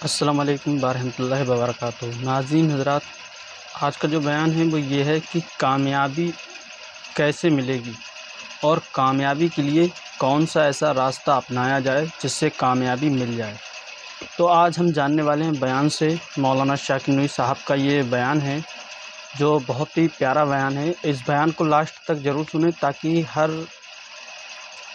السلام علیکم ورحمۃ اللہ وبرکاتہ۔ ناظرین حضرات، آج کا جو بیان ہے وہ یہ ہے کہ کامیابی کیسے ملے گی اور کامیابی کے لیے کون سا ایسا راستہ اپنایا جائے جس سے کامیابی مل جائے۔ تو آج ہم جاننے والے ہیں بیان سے، مولانا شاکر نوری صاحب کا یہ بیان ہے جو بہت ہی پیارا بیان ہے۔ اس بیان کو لاسٹ تک ضرور سنیں تاکہ ہر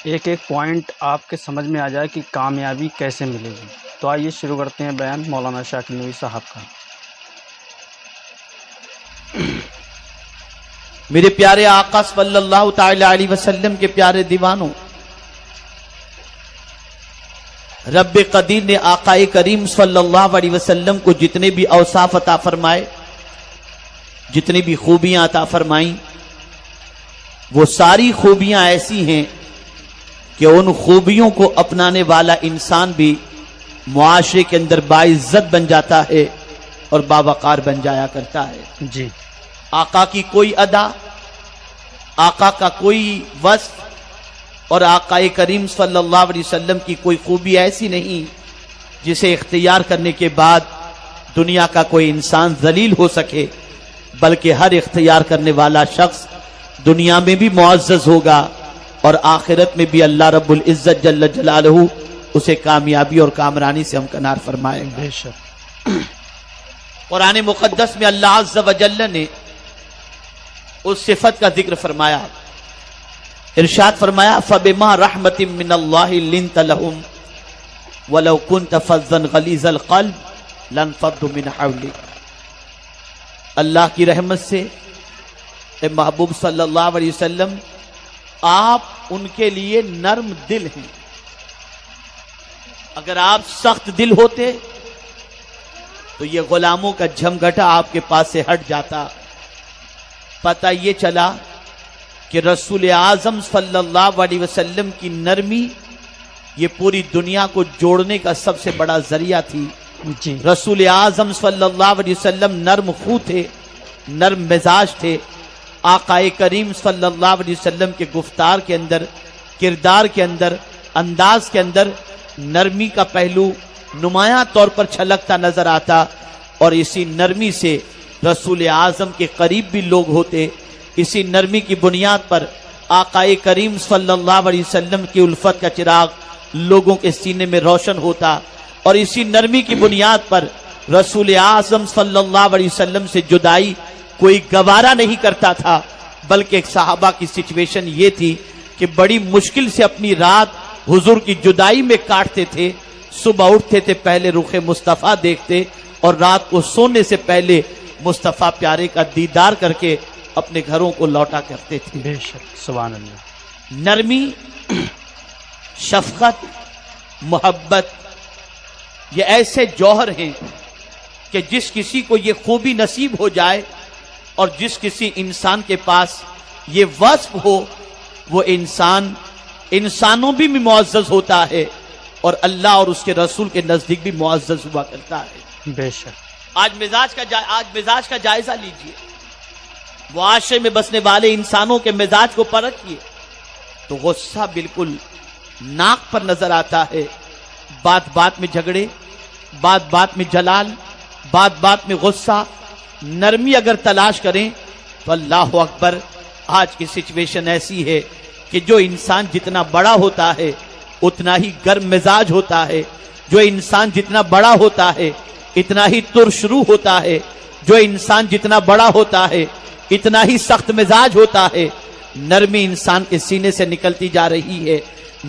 ایک پوائنٹ آپ کے سمجھ میں آ جائے کہ کامیابی کیسے ملے گی۔ تو آئیے شروع کرتے ہیں بیان مولانا شاکر نوری صاحب کا۔ میرے پیارے آقا صلی اللہ تعالی علیہ وسلم کے پیارے دیوانوں، رب قدیر نے آقا کریم صلی اللہ علیہ وسلم کو جتنے بھی اوصاف عطا فرمائے، جتنی بھی خوبیاں عطا فرمائیں، وہ ساری خوبیاں ایسی ہیں کہ ان خوبیوں کو اپنانے والا انسان بھی معاشرے کے اندر باعزت بن جاتا ہے اور باوقار بن جایا کرتا ہے۔ جی، آقا کی کوئی ادا، آقا کا کوئی وصف اور آقا کریم صلی اللہ علیہ وسلم کی کوئی خوبی ایسی نہیں جسے اختیار کرنے کے بعد دنیا کا کوئی انسان ذلیل ہو سکے، بلکہ ہر اختیار کرنے والا شخص دنیا میں بھی معزز ہوگا اور آخرت میں بھی اللہ رب العزت جل جلالہ اسے کامیابی اور کامرانی سے ہمکنار فرمائے گا۔ بے شک۔ قرآن مقدس میں اللہ عز و جل نے اس صفت کا ذکر فرمایا، ارشاد فرمایا فَبِمَا رَحْمَةٍ مِّنَ اللَّهِ لِنْتَ لَهُمْ وَلَوْ كُنْتَ فَظًّا غَلِيظَ الْقَلْبِ لَانفَضُّوا مِنْ حَوْلِكَ۔ اللہ کی رحمت سے اے محبوب صلی اللہ علیہ وسلم، آپ ان کے لیے نرم دل ہیں۔ اگر آپ سخت دل ہوتے تو یہ غلاموں کا جھمگھٹا آپ کے پاس سے ہٹ جاتا۔ پتہ یہ چلا کہ رسول اعظم صلی اللہ علیہ وسلم کی نرمی یہ پوری دنیا کو جوڑنے کا سب سے بڑا ذریعہ تھی۔ جی، رسول اعظم صلی اللہ علیہ وسلم نرم خو تھے، نرم مزاج تھے۔ آقا کریم صلی اللہ علیہ وسلم کے گفتار کے اندر، کردار کے اندر، انداز کے اندر نرمی کا پہلو نمایاں طور پر چھلکتا نظر آتا، اور اسی نرمی سے رسول اعظم کے قریب بھی لوگ ہوتے۔ اسی نرمی کی بنیاد پر آقا کریم صلی اللہ علیہ وسلم کی الفت کا چراغ لوگوں کے سینے میں روشن ہوتا، اور اسی نرمی کی بنیاد پر رسول اعظم صلی اللہ علیہ وسلم سے جدائی کوئی گوارا نہیں کرتا تھا، بلکہ ایک صحابہ کی سچویشن یہ تھی کہ بڑی مشکل سے اپنی رات حضور کی جدائی میں کاٹتے تھے۔ صبح اٹھتے تھے، پہلے رخ مصطفیٰ دیکھتے اور رات کو سونے سے پہلے مصطفیٰ پیارے کا دیدار کر کے اپنے گھروں کو لوٹا کرتے تھے۔ بے شک، سبحان اللہ۔ نرمی، شفقت، محبت، یہ ایسے جوہر ہیں کہ جس کسی کو یہ خوبی نصیب ہو جائے اور جس کسی انسان کے پاس یہ وصف ہو، وہ انسان انسانوں بھی معزز ہوتا ہے اور اللہ اور اس کے رسول کے نزدیک بھی معزز ہوا کرتا ہے۔ بے شک۔ آج مزاج کا جائزہ لیجئے، معاشرے میں بسنے والے انسانوں کے مزاج کو پرکھیے تو غصہ بالکل ناک پر نظر آتا ہے۔ بات بات میں جھگڑے، بات بات میں جلال، بات بات میں غصہ۔ نرمی اگر تلاش کریں تو اللہ اکبر، آج کی سچویشن ایسی ہے کہ جو انسان جتنا بڑا ہوتا ہے اتنا ہی گرم مزاج ہوتا ہے، جو انسان جتنا بڑا ہوتا ہے اتنا ہی ترشرو ہوتا ہے، جو انسان جتنا بڑا ہوتا ہے اتنا ہی سخت مزاج ہوتا ہے۔ نرمی انسان کے سینے سے نکلتی جا رہی ہے،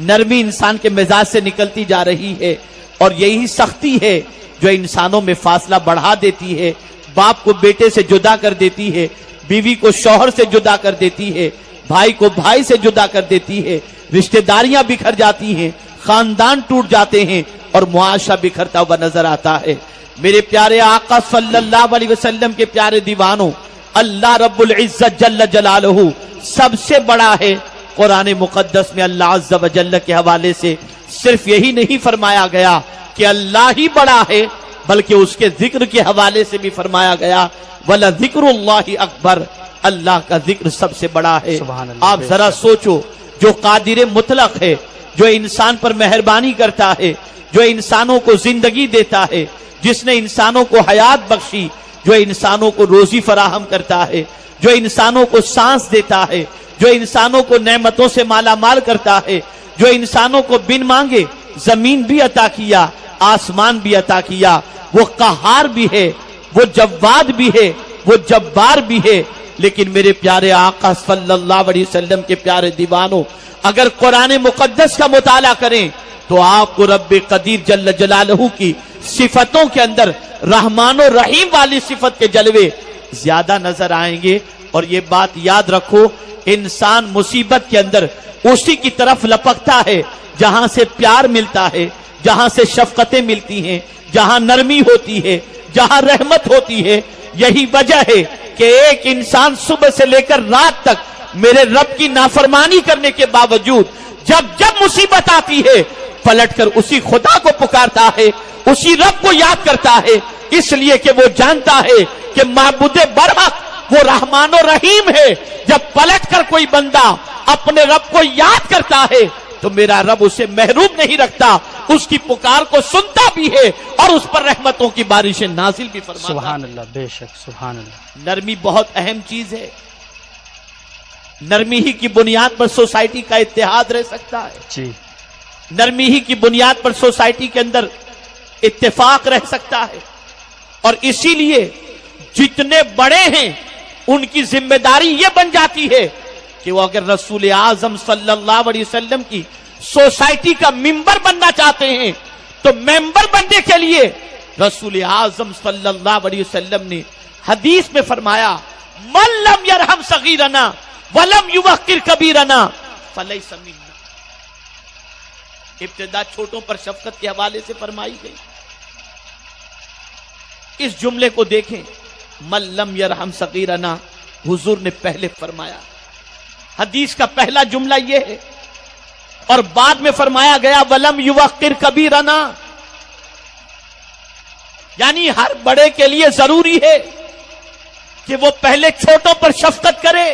نرمی انسان کے مزاج سے نکلتی جا رہی ہے، اور یہی سختی ہے جو انسانوں میں فاصلہ بڑھا دیتی ہے، باپ کو بیٹے سے جدا کر دیتی ہے، بیوی کو شوہر سے جدا کر دیتی ہے، بھائی کو بھائی سے جدا کر دیتی ہے، رشتہ داریاں بکھر جاتی ہیں، خاندان ٹوٹ جاتے ہیں اور معاشرہ بکھرتا ہوا نظر آتا ہے۔ میرے پیارے آقا صلی اللہ علیہ وسلم کے پیارے دیوانوں، اللہ رب العزت جل جلالہ سب سے بڑا ہے۔ قرآن مقدس میں اللہ عز و جل کے حوالے سے صرف یہی نہیں فرمایا گیا کہ اللہ ہی بڑا ہے، بلکہ اس کے ذکر کے حوالے سے بھی فرمایا گیا وَلَذِكْرُ اللَّهِ أَكْبَرُ، اللہ کا ذکر سب سے بڑا ہے۔ سبحان اللہ۔ آپ ذرا سوچو، جو قادر مطلق ہے، جو انسان پر مہربانی کرتا ہے، جو انسانوں کو زندگی دیتا ہے، جس نے انسانوں کو حیات بخشی، جو انسانوں کو روزی فراہم کرتا ہے، جو انسانوں کو سانس دیتا ہے، جو انسانوں کو نعمتوں سے مالا مال کرتا ہے، جو انسانوں کو بن مانگے زمین بھی عطا کیا، آسمان بھی عطا کیا، وہ قہار بھی ہے، وہ جواد بھی ہے، وہ جبار بھی ہے۔ لیکن میرے پیارے آقا صلی اللہ علیہ وسلم کے پیارے دیوانوں، اگر قرآن مقدس کا مطالعہ کریں تو آپ کو رب قدیر جل جلالہ کی صفتوں کے اندر رحمان و رحیم والی صفت کے جلوے زیادہ نظر آئیں گے۔ اور یہ بات یاد رکھو، انسان مصیبت کے اندر اسی کی طرف لپکتا ہے جہاں سے پیار ملتا ہے، جہاں سے شفقتیں ملتی ہیں، جہاں نرمی ہوتی ہے، جہاں رحمت ہوتی ہے۔ یہی وجہ ہے کہ ایک انسان صبح سے لے کر رات تک میرے رب کی نافرمانی کرنے کے باوجود جب مصیبت آتی ہے پلٹ کر اسی خدا کو پکارتا ہے، اسی رب کو یاد کرتا ہے، اس لیے کہ وہ جانتا ہے کہ معبود برحق وہ رحمان و رحیم ہے۔ جب پلٹ کر کوئی بندہ اپنے رب کو یاد کرتا ہے تو میرا رب اسے محروم نہیں رکھتا، اس کی پکار کو سنتا بھی ہے اور اس پر رحمتوں کی بارشیں نازل بھی فرماتا ہے۔ سبحان اللہ، بے شک سبحان اللہ۔ نرمی بہت اہم چیز ہے، نرمی ہی کی بنیاد پر سوسائٹی کا اتحاد رہ سکتا ہے، جی، نرمی ہی کی بنیاد پر سوسائٹی کے اندر اتفاق رہ سکتا ہے۔ اور اسی لیے جتنے بڑے ہیں ان کی ذمہ داری یہ بن جاتی ہے کہ وہ اگر رسول اعظم صلی اللہ علیہ وسلم کی سوسائٹی کا ممبر بننا چاہتے ہیں تو ممبر بننے کے لیے رسول اعظم صلی اللہ علیہ وسلم نے حدیث میں فرمایا، من لم یرحم صغیرنا ولم یوقر کبیرنا فلیس منا۔ ابتدا چھوٹوں پر شفقت کے حوالے سے فرمائی گئی۔ اس جملے کو دیکھیں، من لم یرحم صغیرنا، حضور نے پہلے فرمایا، حدیث کا پہلا جملہ یہ ہے، اور بعد میں فرمایا گیا ولم یوقر کبیرنا، یعنی ہر بڑے کے لیے ضروری ہے کہ وہ پہلے چھوٹوں پر شفقت کرے،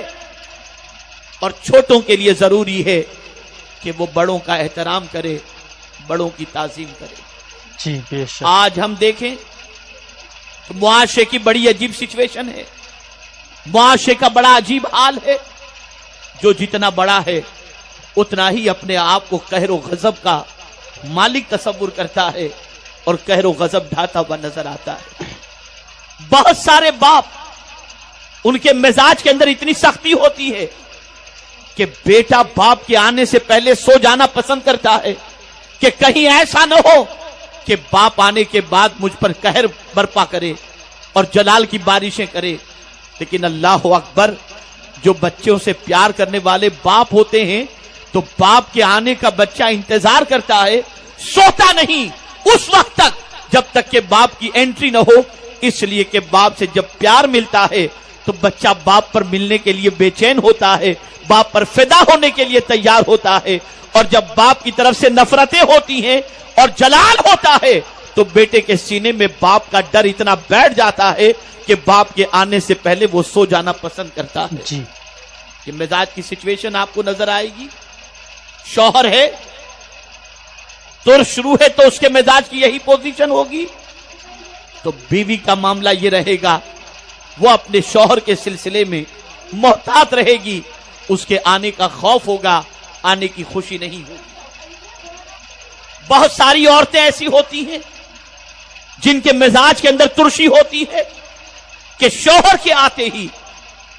اور چھوٹوں کے لیے ضروری ہے کہ وہ بڑوں کا احترام کرے، بڑوں کی تعظیم کرے۔ جی بے شک۔ آج ہم دیکھیں تو معاشرے کی بڑی عجیب سچویشن ہے، معاشرے کا بڑا عجیب حال ہے، جو جتنا بڑا ہے اتنا ہی اپنے آپ کو قہر و غضب کا مالک تصور کرتا ہے اور قہر و غضب ڈھاتا ہوا نظر آتا ہے۔ بہت سارے باپ، ان کے مزاج کے اندر اتنی سختی ہوتی ہے کہ بیٹا باپ کے آنے سے پہلے سو جانا پسند کرتا ہے کہ کہیں ایسا نہ ہو کہ باپ آنے کے بعد مجھ پر قہر برپا کرے اور جلال کی بارشیں کرے۔ لیکن اللہ اکبر، جو بچوں سے پیار کرنے والے باپ ہوتے ہیں تو باپ کے آنے کا بچہ انتظار کرتا ہے، سوتا نہیں اس وقت تک جب تک کہ باپ کی انٹری نہ ہو، اس لیے کہ باپ سے جب پیار ملتا ہے تو بچہ باپ پر ملنے کے لیے بے چین ہوتا ہے، باپ پر فدا ہونے کے لیے تیار ہوتا ہے، اور جب باپ کی طرف سے نفرتیں ہوتی ہیں اور جلال ہوتا ہے تو بیٹے کے سینے میں باپ کا ڈر اتنا بیٹھ جاتا ہے کہ باپ کے آنے سے پہلے وہ سو جانا پسند کرتا ہے۔ جی، یہ مزاج کی سچویشن آپ کو نظر آئے گی۔ شوہر ہے، ترش روح ہے تو اس کے مزاج کی یہی پوزیشن ہوگی، تو بیوی کا معاملہ یہ رہے گا، وہ اپنے شوہر کے سلسلے میں محتاط رہے گی، اس کے آنے کا خوف ہوگا، آنے کی خوشی نہیں ہوگی۔ بہت ساری عورتیں ایسی ہوتی ہیں جن کے مزاج کے اندر ترشی ہوتی ہے کہ شوہر کے آتے ہی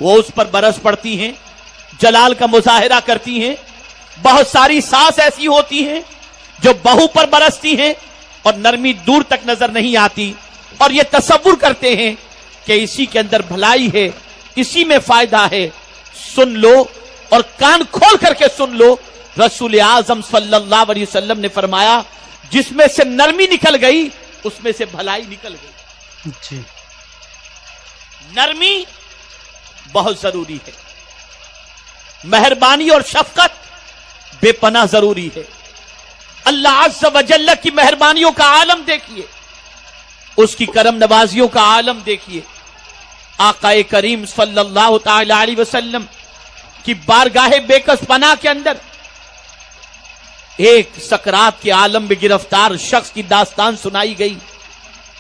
وہ اس پر برس پڑتی ہیں، جلال کا مظاہرہ کرتی ہیں۔ بہت ساری ساس ایسی ہوتی ہیں جو بہو پر برستی ہیں اور نرمی دور تک نظر نہیں آتی، اور یہ تصور کرتے ہیں کہ اسی کے اندر بھلائی ہے، اسی میں فائدہ ہے۔ سن لو اور کان کھول کر کے سن لو، رسول اعظم صلی اللہ علیہ وسلم نے فرمایا، جس میں سے نرمی نکل گئی اس میں سے بھلائی نکل گئی۔ جی، نرمی بہت ضروری ہے، مہربانی اور شفقت بے پناہ ضروری ہے۔ اللہ عز و جل کی مہربانیوں کا عالم دیکھیے، اس کی کرم نوازیوں کا عالم دیکھیے۔ آقا کریم صلی اللہ تعالی علیہ وسلم کی بارگاہ بے کس پناہ کے اندر ایک سکرات کے عالم میں گرفتار شخص کی داستان سنائی گئی۔